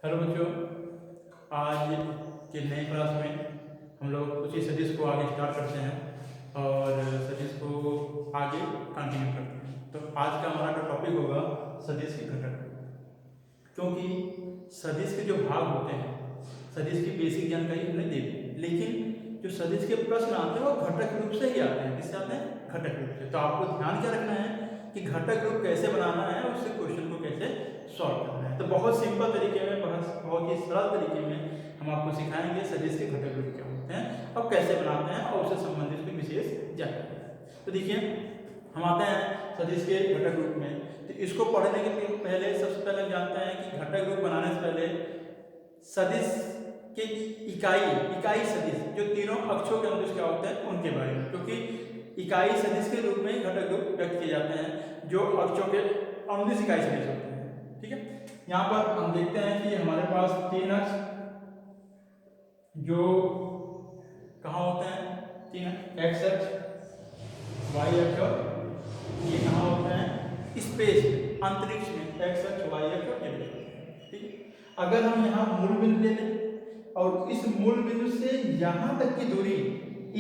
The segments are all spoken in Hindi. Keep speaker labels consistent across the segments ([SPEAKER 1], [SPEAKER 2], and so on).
[SPEAKER 1] हेलो बच्चों, आज के नए क्लास में हम लोग उसी सदिश को आगे स्टार्ट करते हैं और सदिश को आगे कंटिन्यू करते हैं। तो आज का हमारा जो टॉपिक होगा सदिश के घटक, क्योंकि सदिश के जो भाग होते हैं, सदिश की बेसिक जानकारी हमने दे दी, लेकिन जो सदिश के प्रश्न आते हैं वो घटक रूप से ही आते हैं। किससे आते हैं? घटक रूप से। तो आपको ध्यान क्या रखना है कि घटक रूप कैसे बनाना है, उससे क्वेश्चन को कैसे सॉल्व करना है। तो बहुत सिंपल तरीके में, बहुत ही सरल तरीके में हम आपको सिखाएंगे सदिश के घटक रूप क्या होते हैं और कैसे बनाते हैं और उससे संबंधित कोई विशेष जानकारी। तो देखिए, हम आते हैं सदिश के घटक रूप में। तो इसको पढ़ने के पहले सबसे पहले जानते हैं कि घटक रूप बनाने से पहले सदिश के इकाई सदिश जो तीनों अक्षों के अनुदिश क्या होते हैं उनके बारे में, क्योंकि इकाई सदिश के रूप में घटक रूप व्यक्त किए जाते हैं जो अक्षों के अनुदिश इकाई सदिश होते हैं। ठीक है, यहाँ पर हम देखते हैं कि हमारे पास तीन अक्ष जो कहाँ होते हैं, तीन एक्स अक्ष, वाई अक्ष और ये कहाँ होते हैं? स्पेस, अंतरिक्ष में एक्स अक्ष, वाई अक्ष और जेड अक्ष। ठीक है, अगर हम यहाँ मूल बिंदु ले लें और इस मूल बिंदु से यहाँ तक की दूरी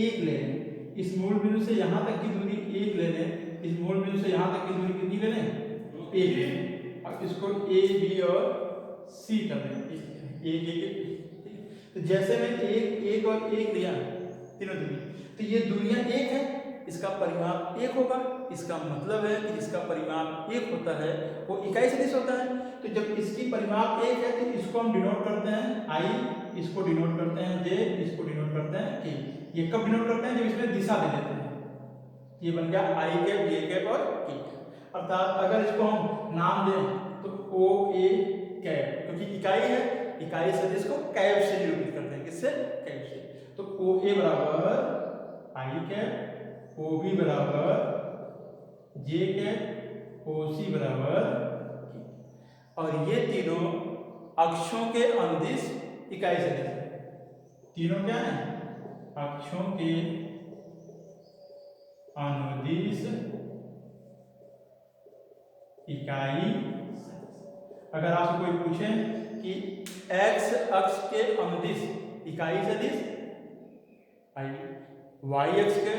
[SPEAKER 1] एक ले लें, इस मूल बिंदु से यहाँ तक की दूरी एक ले लें, इस मूल बिंदु से यहाँ तक की दूरी कितनी ले लें? एक ले लें। अब इसको ए, बी और सी कर दें, एक। तो जैसे मैं एक और एक लिया तीनों दूरी, तो ये दूरियां एक है, इसका परिमाप एक होगा। इसका मतलब है कि इसका परिमाप एक होता है, वो इकाई सदिश होता है। तो जब इसकी परिमाप एक है तो इसको हम डिनोट करते हैं आई, इसको डिनोट करते हैं जे, इसको डिनोट करते हैं के। ये कब डिनोट करते हैं? जब इसमें दिशा दे देते हैं। ये बन गया आई कैप, जे कैप और के। अर्थात अगर इसको हम नाम दें तो ओ ए कैप, क्योंकि इकाई है, इकाई सदिश को कैप से निरूपित करते हैं। किससे? कैप से। तो ओ ए बराबर आई कैप, ओ बी बराबर जे कैप, ओ सी बराबर के। और ये तीनों अक्षों के अनुदिश इकाई सदिश है। तीनों क्या है? अक्षों के अनुदिश इकाई। अगर आपसे कोई पूछे कि x अक्ष के अनुदिश इकाई सदिश आई, y अक्ष के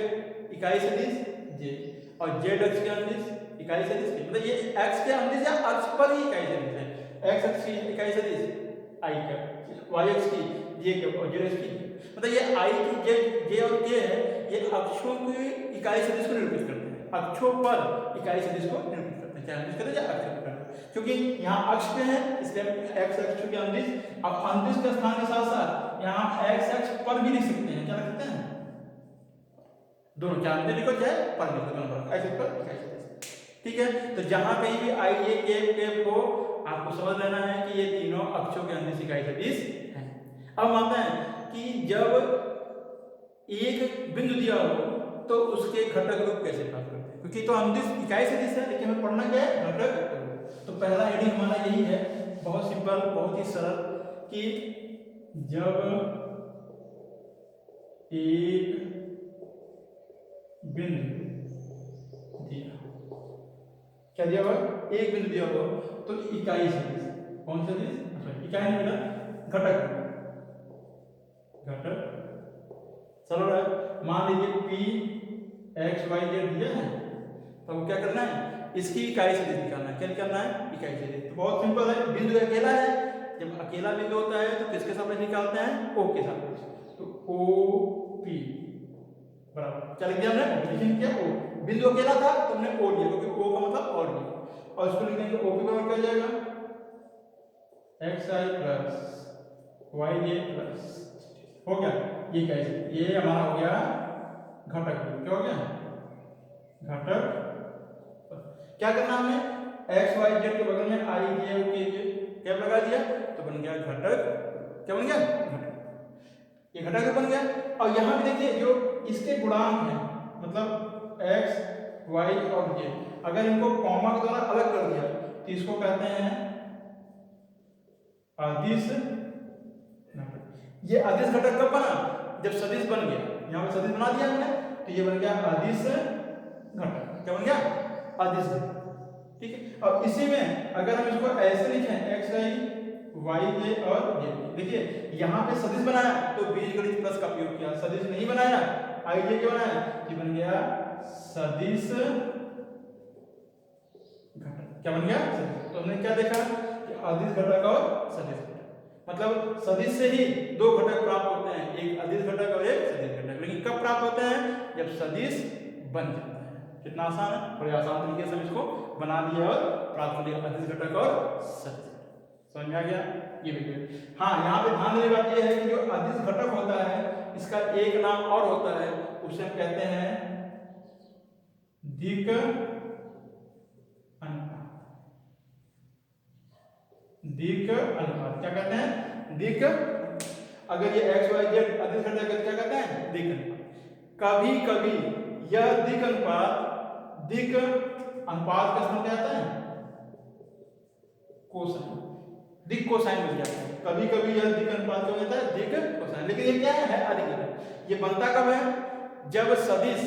[SPEAKER 1] इकाई सदिश j और z अक्ष के अनुदिश इकाई सदिश k, मतलब ये x के अनुदिश या अक्ष पर ही इकाई सदिश है। x अक्ष की इकाई सदिश i कैप, y अक्ष की j कैप और z अक्ष की, मतलब ये i की j और k है, ये अक्षों की इकाई सदिश को निरूपित करते हैं। अक्षों पर इकाई सदिश को निरूपित करते हैं, क्या निरूपित करते हैं? या अक्ष पर, क्योंकि यहाँ अक्ष पे है इसलिए x अक्ष के अनुदिश। अब अनुदिश के स्थान के साथ साथ यहाँ x अक्ष पर भी लिख सकते हैं। क्या लिख सकते हैं? दोनों, चाहे अनुदिश लिखो चाहे पर लिखो, दोनों पर x अक्ष पर इकाई सदिश। ठीक है, तो जहां कहीं भी आई ए कैप हो, आपको समझ लेना है कि ये तीनों अक्षों के अनुदिश इकाई सदिश हैं। अब मानते हैं कि जब एक बिंदु दिया हो तो उसके घटक रूप कैसे प्राप्त करते हैं, क्योंकि तो अनुदिश इकाई सदिश है, लेकिन हमें पढ़ना क्या है? घटक रूप। तो पहला हेडिंग हमारा यही है, बहुत सिंपल, बहुत ही सरल, कि जब एक बिंदु दिया, क्या दिया हुआ? एक बिंदु दिया हुआ तो इकाई सदिश, कौन सदिश? इकाई नहीं मिला, घटक। घटक सरल है। मान लीजिए p x y z दिया है, तो क्या करना है? इसकी इकाई सदिश निकालना है। क्या निकालना है? इकाई सदिश। तो बहुत सिंपल है, बिंदु अकेला है, जब अकेला बिंदु होता है तो किसके सापेक्ष निकालते हैं? o के सापेक्ष। तो o p बराबर क्या लिख दिया हमने? लेकिन क्या o, बिंदु अकेला था तो हमने o लिया, क्योंकि o का मतलब और लिया, और इसको लिखने के o p बराबर क्या जाएगा? xi प्लस वाई जे प्लस, हो गया ये कैसे? ये हमारा हो गया घटक। क्या हो गया? घटक। क्या करना हमने? एक्स वाई जेड के बगल में आई जे और के कैप लगा दिया, तो बन गया घटक। क्या बन गया? घटक। ये घटक बन गया। और यहाँ पे देखिए जो इसके गुणांक हैं, मतलब एक्स वाई और जे, अगर इनको कॉमा के द्वारा अलग कर दिया तो इसको कहते हैं अदिश घटक। ये अदिश घटक कब बना? जब सदिश बन गया, यहाँ पे सदिश बना दिया हमने, तो ये बन गया अदिश घटक। क्या बन गया? अदिश घटक। ठीक है, और इसी में अगर हम इसको ऐसे लिखें, एक्स आई वाई जे और जे। देखिए यहाँ पे सदिश बनाया तो बीजगणित प्लस का प्रयोग किया, सदिश नहीं बनाया आई जे क्या बनाया, ये बन गया सदिश घटक। क्या बन गया? तो हमने क्या देखा कि अदिश घटक और सदिश घटक, मतलब सदिश से ही दो घटक प्राप्त होते हैं, एक अदिश घटक और एक सदिश घटक। लेकिन कब प्राप्त होते हैं? जब सदिश बन जाता है। कितना आसान है, बड़े आसान तरीके से हम इसको बना दिया और प्राप्त कर लिया अदिश घटक और सदिश। समझ में आ गया? ये देखिए हाँ, यहाँ पे ध्यान देने की बात ये है कि जो अदिश घटक होता है इसका एक नाम और होता है, उसे हम कहते हैं दिक् अनुपात। दिक् अनुपात क्या कहते हैं? दिक्। अगर ये x y z अदिश घटक है क्या कहते हैं? दिक् अनुपात। कभी कभी यह दिक् अनुपात का सम क्या आता है? कोसाइन, दिक् कोसाइन बन जाता है। कभी कभी यह दिक् अनुपात क्या होता है? दिक् कोसाइन। लेकिन ये क्या है? अदिश घटक। ये बनता कब है? जब सदिश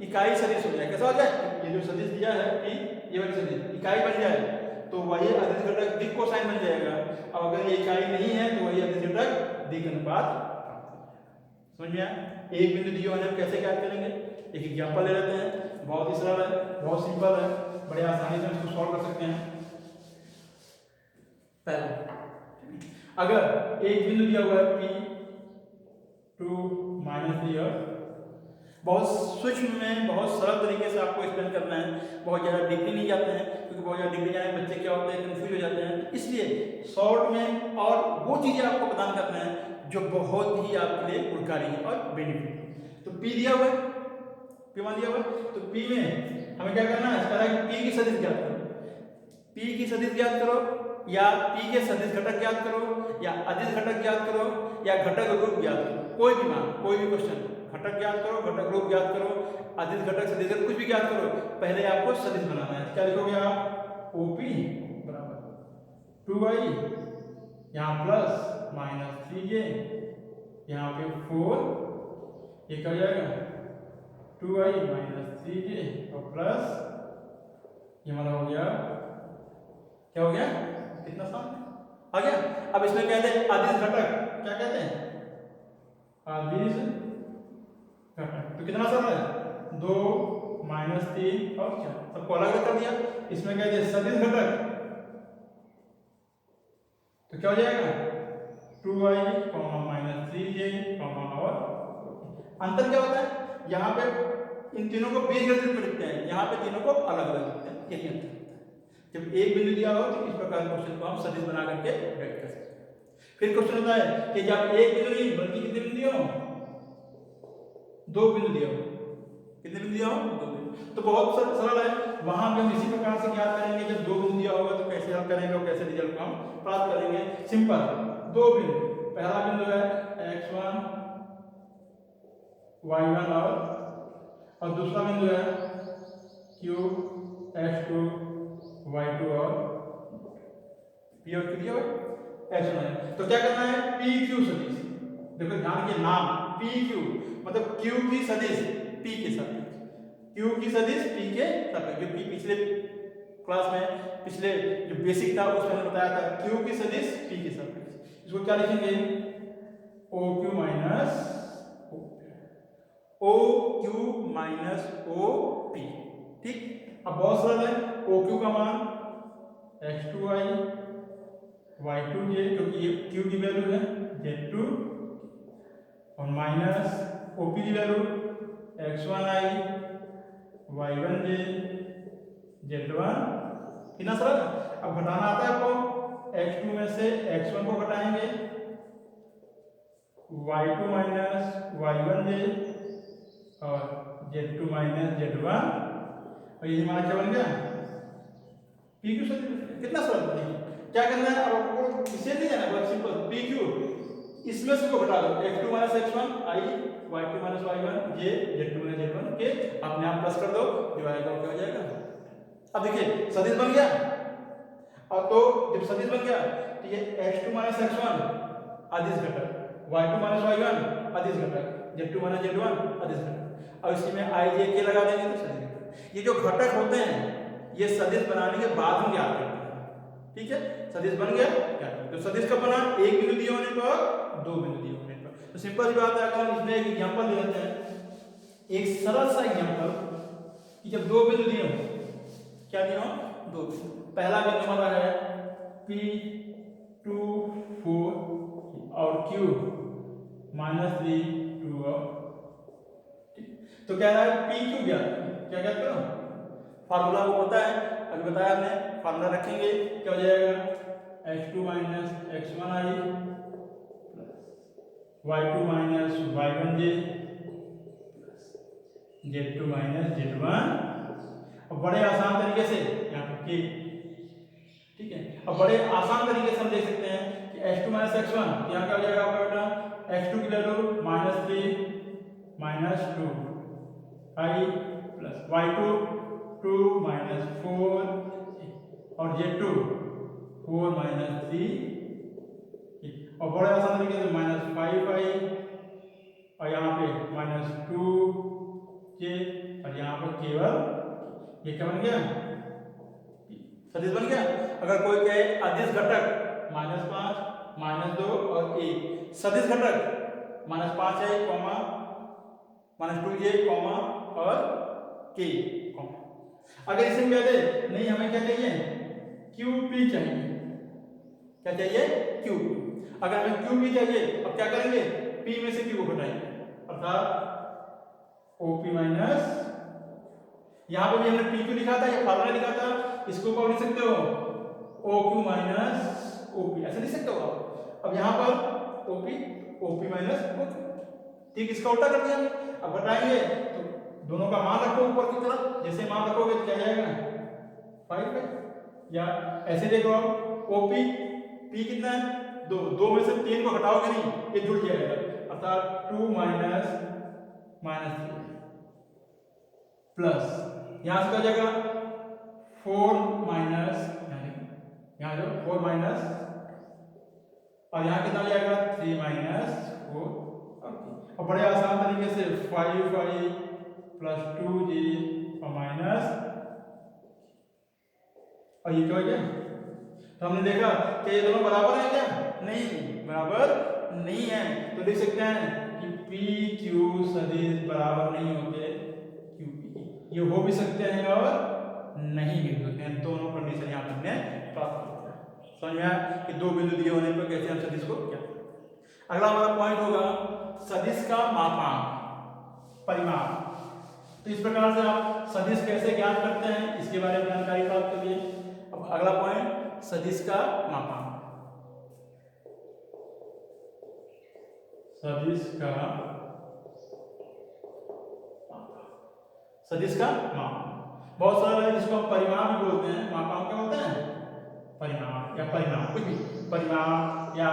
[SPEAKER 1] इकाई सदिश हो जाए। कैसा हो जाए? ये जो सदिश दिया है p, ये वाली सदिश इकाई बन जाए तो वही अदिश घटक दिक् कोसाइन बन जाएगा। और अगर ये इकाई नहीं है तो वही अदिश घटक दिक् अनुपात। समझ में आया? एक बिंदु दिया है, हम कैसे ज्ञात करेंगे? एक एग्जांपल ले लेते हैं, बहुत ही सरल है, बहुत सिंपल है, बड़े आसानी से इसको सॉल्व कर सकते हैं। पहले अगर एक बिंदु दिया हुआ है P2 माइनस दिया, बहुत सूक्ष्म में बहुत सरल तरीके से आपको एक्सप्लेन करना है, बहुत ज़्यादा डीपली नहीं जाते हैं क्योंकि बहुत ज़्यादा डीपली जाने बच्चे क्या होते हैं कंफ्यूज हो जाते हैं। इसलिए शॉर्ट में और वो चीज़ें आपको प्रदान करना है जो बहुत ही आपके लिए गुणकारी है और बेनिफिट। तो P दिया हुआ है, P मान दिया हुआ है, तो P में हमें क्या करना है? इसका P की सदिश ज्ञात करो, P की सदिश ज्ञात करो, या P के सदिश घटक ज्ञात करो, या अदिश घटक ज्ञात करो, या घटक रूप ज्ञात करो। कोई भी मान, कोई भी क्वेश्चन, घटक ज्ञात करो, घटक रूप ज्ञात करो, अदिश घटक सदिश घटक कुछ भी ज्ञात करो, पहले आपको सदिश बनाना है। क्या लिखोगे आप? OP बराबर 2y, यहाँ प्लस माइनस 3j, यहाँ पे 4, ये क्या हो जाएगा? 2y माइनस 3j और प्लस ये हमारा हो गया, क्या हो गया? कितना सा आ गया? अब इसमें कहते हैं अदिश घटक, क्या कहते हैं? अदिश घटक। तो कितना सरल है? 2 माइनस 3 और 4, सबको अलग अलग कर दिया। इसमें कहते हैं सदिश घटक, तो क्या हो जाएगा? 2y माइनस 3j और अंतर क्या होता है? यहाँ पे इन तीनों को बीजगणित में लिखते हैं, यहाँ पे तीनों को अलग अलग लिखते हैं, यही अंतर होता है। जब एक बिंदु दिया हो तो इस प्रकार क्वेश्चन को हम सदिश बना करके व्यक्त कर सकते हैं। फिर क्वेश्चन होता है कि जब एक बिंदु नहीं बल्कि कितने बिंदु दिया हो? 2 बिंदु दिया हो। कितने बिंदु दिया हो? 2 बिंदु। तो बहुत सरल है, वहां भी हम इसी प्रकार से ज्ञात करेंगे। जब 2 बिंदु दिया होगा तो कैसे हल करेंगे और कैसे रिजल्ट को हम प्राप्त करेंगे? सिंपल, 2 बिंदु, पहला बिंदु है x1 y1 और दूसरा बिंदु है q x2 y2 और p और q दिया हुआ x1। तो क्या करना है? pq सदिश, देखो ध्यान के नाम pq मतलब q की सदिश p के सापेक्ष, q की सदिश p के सापेक्ष। जो पिछले क्लास में पिछले जो बेसिक था उसमें मैंने बताया था q की सदिश p के सापेक्ष। इसको क्या लिखेंगे? OQ minus OP। ठीक, अब बहुत सरल है। OQ का मान x2y y2j, क्योंकि ये q की वैल्यू है z2, और माइनस OP की वैल्यू x1i y1j z1। कितना सरल। अब घटाना आता है आपको, x2 में से x1 को घटाएंगे, y2 माइनस y1j और z2 माइनस z1, और ये हमारा क्या बन गया? PQ सदिश। कितना सरल है। क्या करना है? अब आपको इसे नहीं जाना, बहुत सिंपल, PQ इसमें से को घटा दो, x2 minus x1 i y2 minus y1 j z2 minus z1 के अपने आप प्लस कर दो, जो आएगा वो क्या हो जाएगा? अब देखिए सदिश बन गया, और तो जब सदिश बन गया तो ये x2 माइनस x1 अदिश घटक, y2 माइनस y1 अदिश घटक, z2 माइनस z1 अदिश घटक, और इसी में i j k लगा देंगे तो सदिश घटक। ये जो घटक होते हैं ये सदिश बनाने के बाद हम ज्ञात करते हैं। ठीक है, सदिश बन गया क्या? तो सदिश कब बना? एक बिंदु दिए होने पर, दो बिंदु दिए होने पर। तो सिंपल सी बात है, अगर हम इसमें एक एग्जांपल ले लेते हैं, एक सरल सा एग्जांपल कि जब दो बिंदु दिए हो, क्या दिए हो? दो बिंदु। पहला बिंदु हमारा है P2 4 और Q -3 2 और, तो कह रहा है PQ ज्ञात। क्या ज्ञात करो? फार्मूला को पता है, अभी बताया हमने, फार्मूला रखेंगे, क्या हो जाएगा? x2 - x1i y2 - y1j z2 - z1। अब बड़े आसान तरीके से यहाँ पे k, ठीक है, अब बड़े आसान तरीके से हम देख सकते हैं कि x2 - x1, यहाँ क्या हो जाएगा आपका बेटा? x2 की वैल्यू -3 -2 i प्लस y2 2 -4 और z2 4 -3, और बड़े आसान तरीके से -5i और यहाँ पे -2j और यहाँ पर केवल ये क्या बन गया? सदिश बन गया। अगर कोई कहे अदिश घटक -5 -2 और 1, सदिश घटक -5i, -2j, और k, अगर इसे कह दे नहीं हमें क्या चाहिए? QP चाहिए। क्या चाहिए? QP। अगर हमें QP चाहिए, अब क्या करेंगे? P में से Q को घटाएंगे, अर्थात OP माइनस, यहाँ पे भी हमने PQ लिखा था, ये फार्मूला लिखा था, इसको क्या लिख सकते हो? OQ माइनस OP, ऐसे लिख सकते हो आप। अब यहाँ पर OP माइनस OQ, ठीक, इसका उल्टा कर दिया। अब घटाएंगे तो दोनों का मान रखो ऊपर की तरफ, जैसे मान रखोगे तो क्या जाएगा? 5 है। या ऐसे देखो आप, OP P कितना है? 2, 2 में से 3 को हटाओगे नहीं, ये जुड़ जाएगा, अर्थात 2 माइनस -3 प्लस यहाँ से क्या जाएगा? 4 माइनस, यहाँ जो 4 माइनस, और यहाँ कितना जाएगा? 3 -4, और बड़े आसान तरीके से 5i प्लस 2j और माइनस, और ये क्या हो गया? तो हमने देखा कि ये दोनों बराबर हैं क्या? नहीं, बराबर नहीं है। तो लिख सकते हैं कि PQ सदिश बराबर नहीं होते QP। ये हो भी सकते हैं और नहीं भी हो सकते हैं, दोनों कंडीशन यहाँ पर हमने प्राप्त किया। समझ में आया कि दो बिंदु दिए होने पर कैसे हम सदिश को क्या? अगला हमारा पॉइंट होगा सदिश का मापांक, परिमाप। तो इस प्रकार से आप सदिश कैसे ज्ञात करते हैं, इसके बारे में जानकारी प्राप्त करिए। अब अगला पॉइंट, सदिश का मापांक। सदिश का मापांक बहुत सारा है, जिसको हम परिमाप भी बोलते हैं। मापांक क्या होता है? परिमाप या परिमाप, कुछ भी, परिमाप या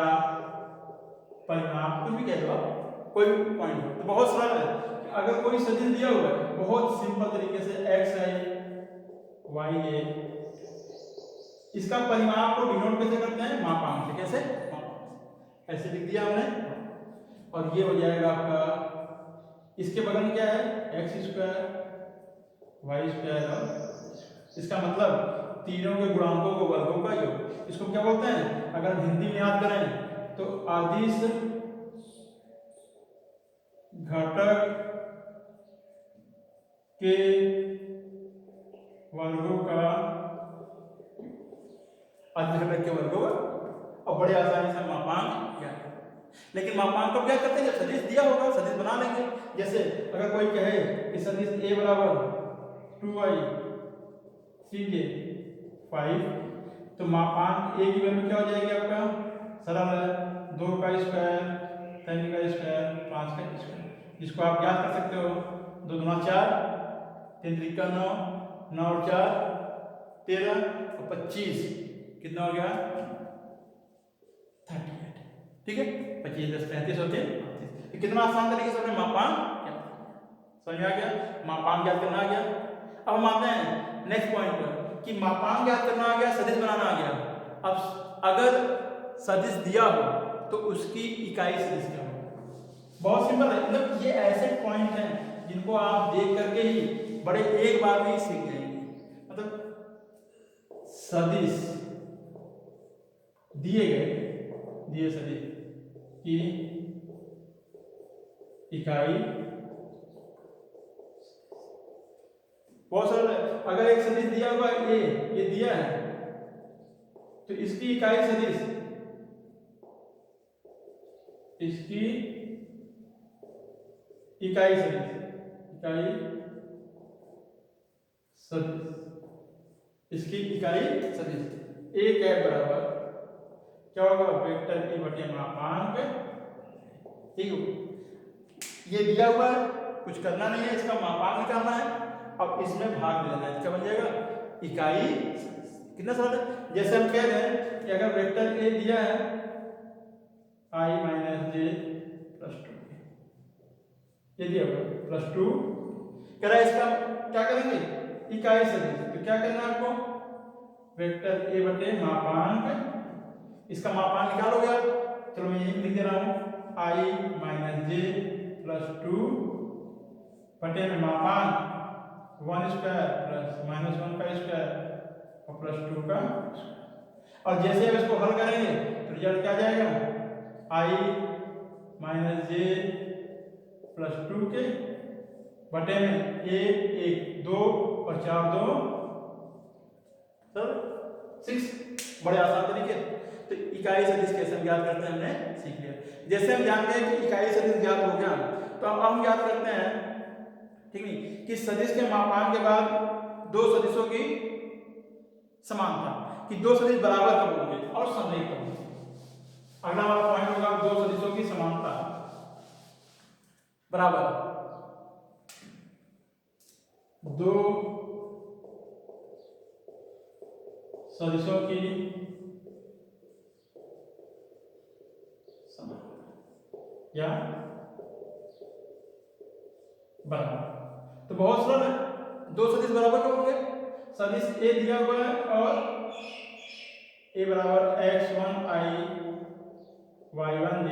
[SPEAKER 1] परिमाप, कुछ भी कह दो आप, कोई भी पॉइंट। तो बहुत सरल है, अगर कोई सदिश दिया हुआ है, बहुत सिंपल तरीके से xi yj, इसका परिमाप को डिनोट कैसे करते हैं? मापांक से। कैसे? ऐसे लिख दिया हमने, और ये हो जाएगा आपका, इसके बगल में क्या है? x² y² और इसका मतलब तीनों के गुणांकों को वर्गों का योग। इसको क्या बोलते हैं? अगर हम हिंदी में याद करें तो अदिश घटक के वर्गों का, अदिश घटक के वर्गों, और बड़े आसानी से मापांक क्या है। लेकिन मापांक को क्या करते हैं? जब सदिश दिया होगा, सदिश बना लेंगे। जैसे अगर कोई कहे कि सदिश a बराबर 2i 3j 5, तो मापांक a की वैल्यू क्या हो जाएगी आपका? सरल है, 2 का स्क्वायर, 3 का स्क्वायर, 5 का स्क्वायर। इसको आप याद कर सकते हो, 2 दूना 4, 3 त्रिका 9, 9 और 4 13 और 25, कितना हो गया? 38, ठीक है। 25 10 35 होते हैं। कितना आसान तरीके से अपने मापांक समझ में आ गया, मापांक ज्ञात करना आ गया। अब हम आते हैं नेक्स्ट पॉइंट पर कि मापांक ज्ञात करना आ गया, सदिश बनाना आ गया। अब अगर सदिश दिया हो तो उसकी इकाई सदिश क्या हो? बहुत सिंपल है, मतलब ये ऐसे पॉइंट हैं जिनको आप देख करके ही बड़े एक बार में ही सीख जाएंगे। मतलब सदिश दिए सदिश की इकाई बहुत सरल है। अगर एक सदिश दिया हुआ ए, ये दिया है, तो इसकी इकाई सदिश, इसकी इकाई सदिश इसकी इकाई सदिश ए कैप बराबर क्या होगा, वेक्टर ए बटे मापांक। ठीक है, ये दिया हुआ है, कुछ करना नहीं है, इसका मापांक निकालना है। अब इसमें भाग लेना है, क्या बन जाएगा, इकाई। कितना सरल है। जैसे हम कह रहे हैं कि अगर वेक्टर ए दिया है i माइनस जे प्लस 2, ये दिया हुआ प्लस 2, कह रहा है इसका क्या करेंगे, इकाई सदिश। तो क्या करना है आपको, वेक्टर ए बटे मापांक, इसका मापांक निकालोगे आप। चलो मैं यही लिख दे रहा हूं, i माइनस जे प्लस 2 बटे में मापांक 1 स्क्वायर प्लस माइनस 1 का स्क्वायर और प्लस 2 का स्क्वायर। और जैसे अब इसको हल करेंगे तो रिजल्ट क्या जाएगा, i माइनस जे प्लस 2 के बटे में 1 1 2 और 4 2 6। बड़े आसान तरीके। तो इकाई सदिश कैसे हम ज्ञात करते हैं हमने सीख लिया। जैसे हम जानते हैं कि इकाई सदिश ज्ञात हो गया, तो अब हम ज्ञात करते हैं, ठीक नहीं, कि सदिश के मापांक के बाद दो सदिशों की समानता, कि दो सदिश बराबर कब होंगे और समरेख कब होंगे। अगला हमारा पॉइंट होगा दो सदिशों की समानता बराबर, दो सदिशों की या बराबर। तो बहुत सरल है, दो सदिश बराबर कब होंगे, सदिश ए दिया हुआ है और ए बराबर x1 i y1 j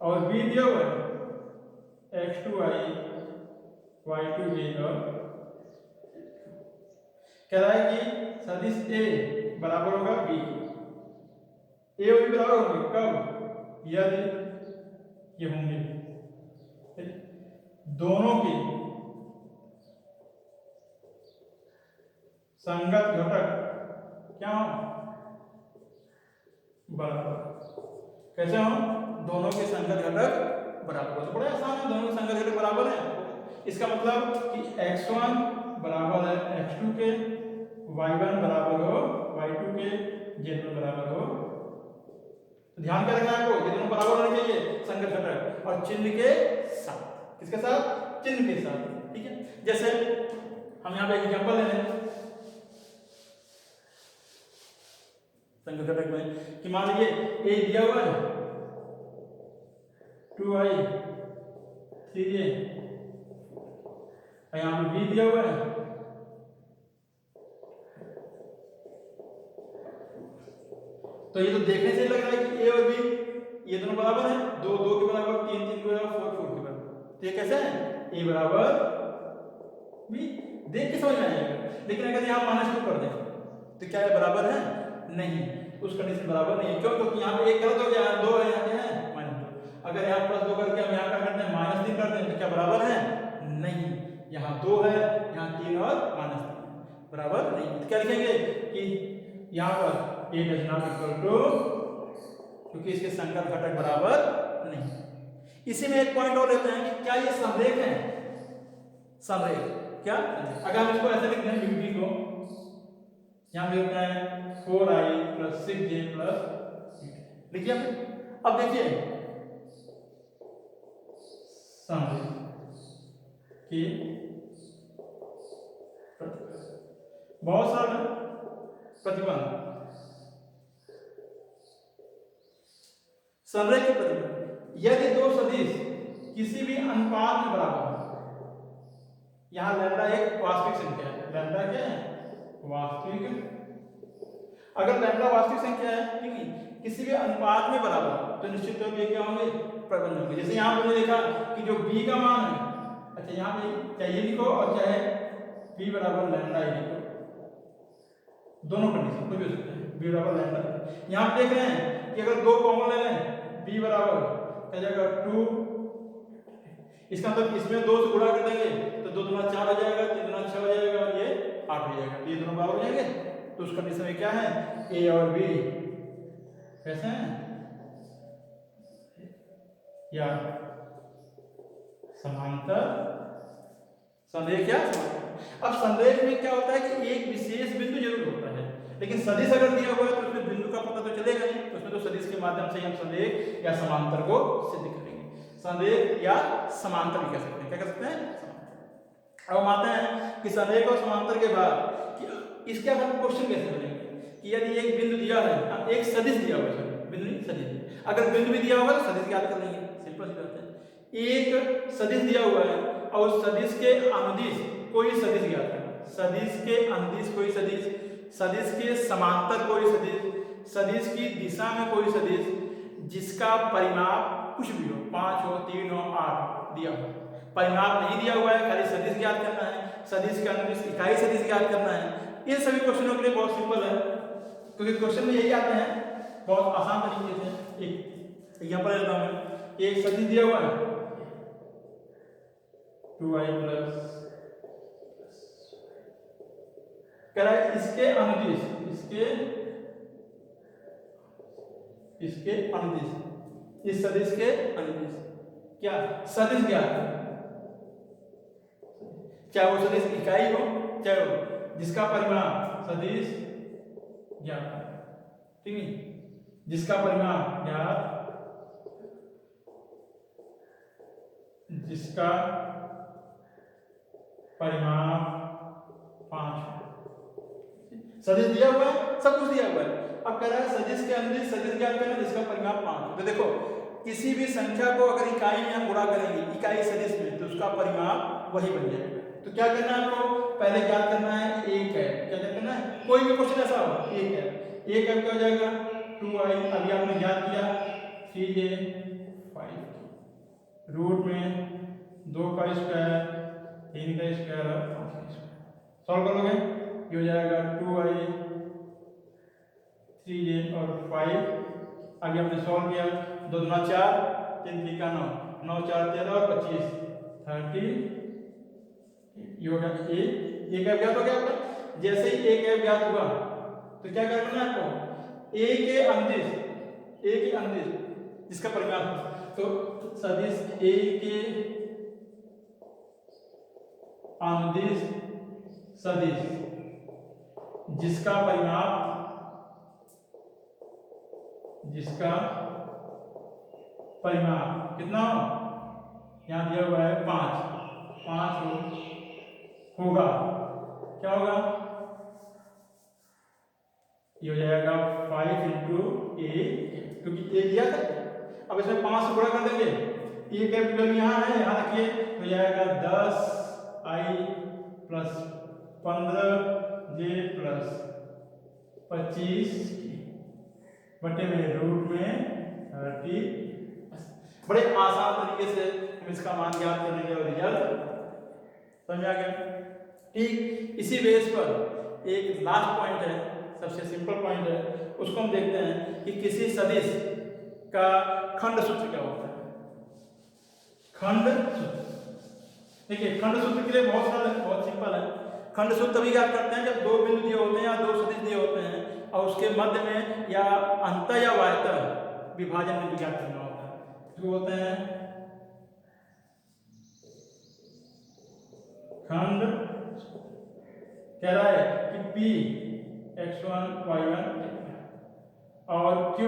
[SPEAKER 1] और b दिया हुआ है x2 i y2 j और कह रहा है कि सदिश ए बराबर होगा b, ए और बी बराबर होंगे कब, यदि ये होंगे दोनों के संगत घटक क्या हो, बराबर। कैसे हो, दोनों के संगत घटक बराबर। तो बड़ा आसान है, दोनों के संगत घटक बराबर है। इसका मतलब कि x1 बराबर है x2 के, y1 बराबर हो y2 के, z1 बराबर हो। तो ध्यान क्या रखना है आपको, ये दोनों बराबर होने चाहिए संगत घटक, और चिन्ह के साथ। किसके साथ, चिन्ह के साथ। ठीक है, जैसे हम यहाँ पे एग्जांपल ले रहे हैं संगत घटक में, कि मान लीजिए ए दिया हुआ है 2i 3j, यहाँ पे b दिया हुआ है, तो ये तो देखने से लग रहा है कि ए और बी ये दोनों बराबर हैं, 2 2 के बराबर, 3 3 के बराबर, 4 4 के बराबर। तो ये कैसे है, ए बराबर बी, देख के समझ में आएगा। लेकिन अगर यहाँ -2 कर दें तो क्या ये बराबर है, नहीं, उस कंडीशन बराबर नहीं है। क्यों, क्योंकि यहाँ पे एक गलत हो गया, 2 है, यहाँ पे है -2। अगर यहाँ +2 करके हम यहाँ क्या करते हैं, -3 करते हैं, तो क्या बराबर है, नहीं, यहाँ 2 है, यहाँ 3 और -3 बराबर नहीं। तो क्या लिखेंगे कि यहाँ पर a does not equal to, क्योंकि इसके संगत घटक बराबर नहीं। इसी में एक पॉइंट और लेते हैं कि क्या ये समरेख है, समरेख क्या, अगर हम इसको ऐसे लिखते हैं b को, यहाँ पे होता है 4i + 6j + लिखिए। अब देखिए समरेख की बहुत सारा प्रतिबंध, समरेख के प्रतिबंध, यदि दो सदिश किसी भी अनुपात में बराबर हो, यहाँ लैम्डा एक वास्तविक संख्या है, लैम्डा क्या है, वास्तविक। अगर लैम्डा वास्तविक संख्या है, ठीक है, किसी भी अनुपात में बराबर हो, तो निश्चित तौर पे क्या होंगे, प्रतिबंध होंगे। जैसे यहाँ पर देखा कि जो b का मान है, अच्छा यहाँ पे चाहिए लिखो और चाहे b बराबर लैम्डा ही लिखो, दोनों कंडीशन कोई भी हो सकता है। बी बराबर लैम्डा। यहाँ पे देख रहे हैं कि अगर दो कॉमन ले लें, बी बराबर क्या जाएगा 2, इसका मतलब इसमें 2 से गुणा कर देंगे तो 2 दूना 4 हो जाएगा, 3 दूना 6 हो जाएगा और ये 8 हो जाएगा। ये दोनों बराबर हो जाएंगे। तो उस कंडीशन में क्या है, ए और बी कैसे हैं, या समांतर संरेख या समांतर। अब संरेख में क्या होता है कि एक विशेष बिंदु जरूर होता है, लेकिन सदिश अगर दिया हुआ है तो उसमें बिंदु का पता तो चलेगा नहीं, तो उसमें तो सदिश के माध्यम से हम संरेख या समांतर को सिद्ध करेंगे। संरेख या समांतर भी कह सकते हैं। क्या कह सकते हैं, अब हम आते हैं कि संरेख और समांतर के बाद कि इसके अब हम क्वेश्चन कैसे बनेंगे कि यदि एक बिंदु दिया है, हम एक सदिश दिया हुआ है, बिंदु नहीं सदिश, अगर बिंदु भी दिया होगा तो सदिश ज्ञात कर लेंगे, सिंपल सी बात है। एक सदिश दिया हुआ है और सदिश के अनुदिश कोई सदिश ज्ञात करना, सदिश के अनुदिश कोई सदिश, सदिश के समांतर कोई सदिश, सदिश की दिशा में कोई सदिश जिसका परिमाप कुछ भी हो, 5 हो, 3 हो, 8 दिया हो, परिमाप नहीं दिया हुआ है, खाली सदिश ज्ञात करना है, सदिश के अनुदिश इकाई सदिश ज्ञात करना है। ये सभी क्वेश्चनों के लिए बहुत सिंपल है, क्योंकि क्वेश्चन में यही आते हैं बहुत आसान तरीके से। एक एग्जांपल लेता हूं मैं, एक सदिश दिया हुआ है 2i प्लस, कह रहा है इसके अनुदिश, इसके अनुदिश, इस सदिश के अनुदिश क्या सदिश ज्ञात है, चाहे वो सदिश इकाई हो चाहे वो जिसका परिमाण सदिश ज्ञात है, ठीक है, जिसका परिमाण ज्ञात, जिसका परिमाण 5, सदिश दिया हुआ है, सब कुछ दिया हुआ है। अब कह रहा है सदिश के अनुदिश सदिश ज्ञात करना जिसका परिमाण 5। तो देखो किसी भी संख्या को अगर इकाई में हम गुणा करेंगे इकाई सदिश में तो उसका परिमाण वही बन जाएगा। तो क्या करना है आपको, पहले ज्ञात करना है एक है, क्या करना है, कोई भी क्वेश्चन ऐसा हो एक है, एक है क्या हो जाएगा 2i, अभी आपने ज्ञात किया 3j 5 रूट में 2 का स्क्वायर 3 का स्क्वायर और 5 का स्क्वायर, सॉल्व करोगे ये हो जाएगा 2i 3j और 5। आगे हमने सॉल्व किया, 2 दूना 4, 3 3 का 9, 9 4 13 और 25 30, ये हो गया एक ऐप ज्ञात हो गया आपका। जैसे ही एक ऐप ज्ञात हुआ तो क्या करना है आपको, ए के अनुदिश जिसका परिमाण, तो सदिश ए के अनुदिश सदिश जिसका परिमाप कितना हो, यहां दिया हुआ है 5 होगा, क्या होगा, ये हो जाएगा 5 इंटू ए, क्योंकि ए दिया था। अब इसमें 5 से गुणा कर देंगे, ए कैपिटल यहाँ है, यहाँ रखिए तो जाएगा 10i प्लस 15j प्लस 25 बटे में रूट में 30। बड़े आसान तरीके से हम इसका मान ज्ञात करेंगे और रिजल्ट समझ आ गया। ठीक इसी बेस पर एक लास्ट पॉइंट है, सबसे सिंपल पॉइंट है, उसको हम देखते हैं कि किसी सदिश का खंड सूत्र क्या होता है। खंड सूत्र देखिए, खंड सूत्र के लिए बहुत सिंपल है। खंड सूत्र तभी ज्ञात करते हैं जब दो बिंदु दिए होते हैं या दो सदिश दिए होते हैं और उसके मध्य में या अंतः या वायतः विभाजन बिंदु ज्ञात करना होता है, जो होते हैं खंड। कह रहा है कि P x1 y1 और Q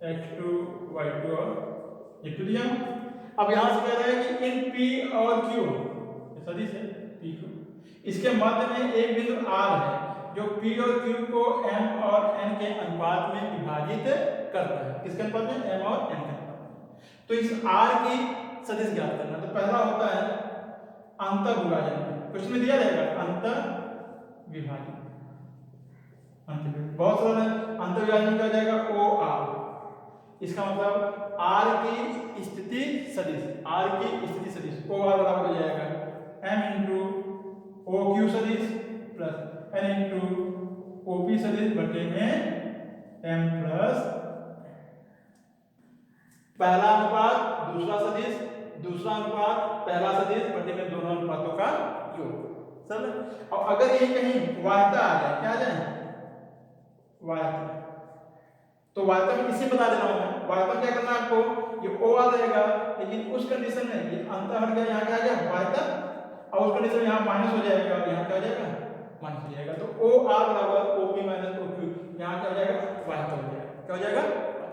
[SPEAKER 1] x2 y2 और x2 दिया। अब यहां से कह रहा है कि इन P और Q सदिश है P Q, इसके मध्य में एक बिंदु R है जो P और Q को M और N के अनुपात में विभाजित करता है। किसके अनुपात में, M और N के अनुपात में। तो इस R की सदिश ज्ञात करना, तो पहला होता है अंतर विभाजन। क्वेश्चन में दिया रहेगा अंतर विभाजन, बहुत सरल है। अंतर विभाजन क्या हो जाएगा, OR। इसका मतलब R की स्थिति सदिश, R की स्थिति सदिश OR बराबर हो जाएगा M इंटू OQ सदिश प्लस N इंटू ओपी सदिश बटे में m प्लस पहला अनुपात दूसरा सदिश, दूसरा अनुपात पहला सदिश बटे में दोनों अनुपातों का योग। समझ। और अगर ये कहीं वायता आ जाए, क्या आ जाए वायता, तो वायता में इसे बता दे रहा हूं मैं, वायता क्या करना है आपको, ये ओ आ जाएगा, लेकिन उस कंडीशन में ये अंतर हट गया, यहाँ क्या आ गया वायता, और उस कंडीशन में यहाँ माइनस हो जाएगा और यहाँ क्या हो जाएगा माइनस हो जाएगा, तो ओ आर बराबर ओपी माइनस ओ क्यू, यहाँ क्या हो जाएगा वायता हो जाएगा, क्या हो जाएगा।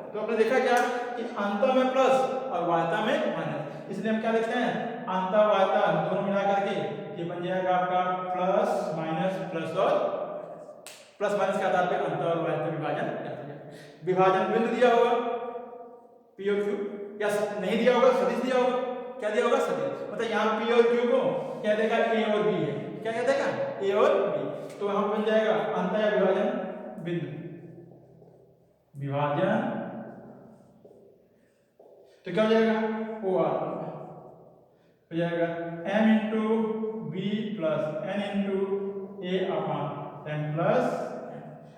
[SPEAKER 1] तो आपने देखा क्या कि अंतर में प्लस और वायता में माइनस, इसलिए हम क्या लिखते हैं अंतर वायता दोनों मिला करके ये बन जाएगा आपका प्लस माइनस प्लस, और प्लस माइनस के आधार पे अंतर और वायता विभाजन कर दिया। विभाजन बिंदु दिया होगा पी और क्यू, या नहीं दिया होगा सदिश दिया होगा, क्या दिया होगा सदिश, मतलब यहाँ पी और क्यू को क्या देगा ए और बी है, क्या कह देगा ए और बी, तो यहाँ बन जाएगा अंतर या विभाजन बिंदु, विभाजन तो क्या हो जाएगा ओ आर हो जाएगा m into B plus n into A upon n plus,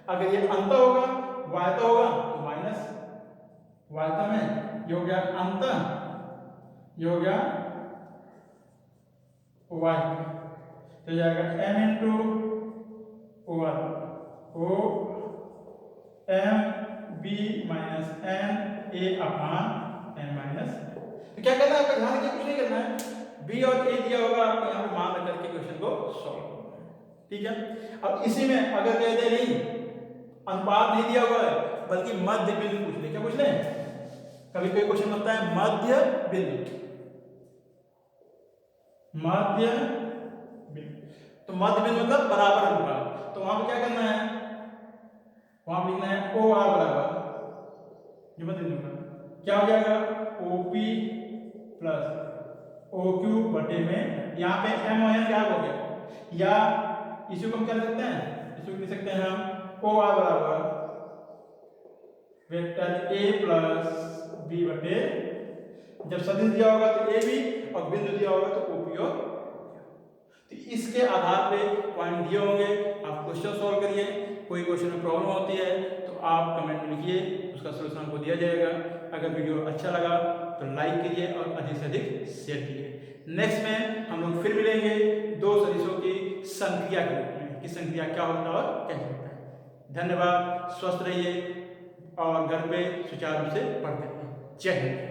[SPEAKER 1] अगर ये अंतर होगा वायता होगा तो माइनस, वायता में ये हो गया अंतर, ये हो गया वायता, तो जाएगा m into O R O m b minus n A upon n minus. तो क्या करना है आपका, ध्यान रखिए कुछ नहीं करना है, b और a दिया होगा आपको यहाँ पे मान रख करके क्वेश्चन को सॉल्व करना है, ठीक है। अब इसी में अगर कह दे नहीं अनुपात नहीं दिया हुआ है बल्कि मध्य बिंदु पूछ ले, क्या पूछ ले, कभी कोई क्वेश्चन होता है मध्य बिंदु, मध्य बिंदु, तो मध्य बिंदु मतलब बराबर अनुपात, तो वहां पे क्या करना है, वहां पे लिखना है ओ आर बराबर, ये मध्य बिंदु का क्या हो जाएगा ओपी प्लस ओ क्यू बटे में, यहाँ पे एम और एन क्या हो गया, या इसी को हम क्या लिख सकते हैं, इसको लिख सकते हैं हम ओ आर बराबर वेक्टर ए प्लस बी बटे, जब सदिश दिया होगा तो ए बी और बिंदु दिया होगा तो ओपी और, तो इसके आधार पे पॉइंट दिए होंगे, आप क्वेश्चन सॉल्व करिए, कोई क्वेश्चन में प्रॉब्लम होती है तो आप कमेंट में लिखिए, उसका सलूशन आपको दिया जाएगा। अगर वीडियो अच्छा लगा तो लाइक कीजिए और अधिक से अधिक शेयर कीजिए। नेक्स्ट में हम लोग फिर मिलेंगे दो सदिशों की संक्रिया के रूप में, कि संक्रिया क्या होता है और कैसे होता है। धन्यवाद, स्वस्थ रहिए और घर पे सुचारू रूप से पढ़ते रहिए। जय हिंद।